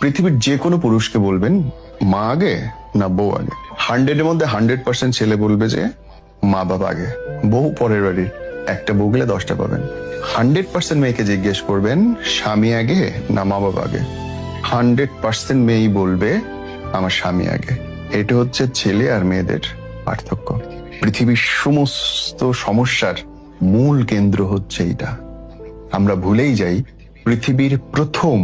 পৃথিবীর যে কোনো পুরুষকে বলবেন মা আগে না বউ আগে, 100-এর মধ্যে 100% ছেলে বলবে যে মা বাবা আগে, বউ পরের বাড়ির। একটা বউ গেলে 10টা পাবেন। 100% মেয়েকে জিজ্ঞেস করবেন স্বামী আগে না মা বাবা আগে, 100% মেয়েই বলবে আমার স্বামী আগে। এটা হচ্ছে ছেলে আর মেয়েদের পার্থক্য। পৃথিবীর সমস্ত সমস্যার মূল কেন্দ্র হচ্ছে এইটা। আমরা ভুলেই যাই পৃথিবীর প্রথম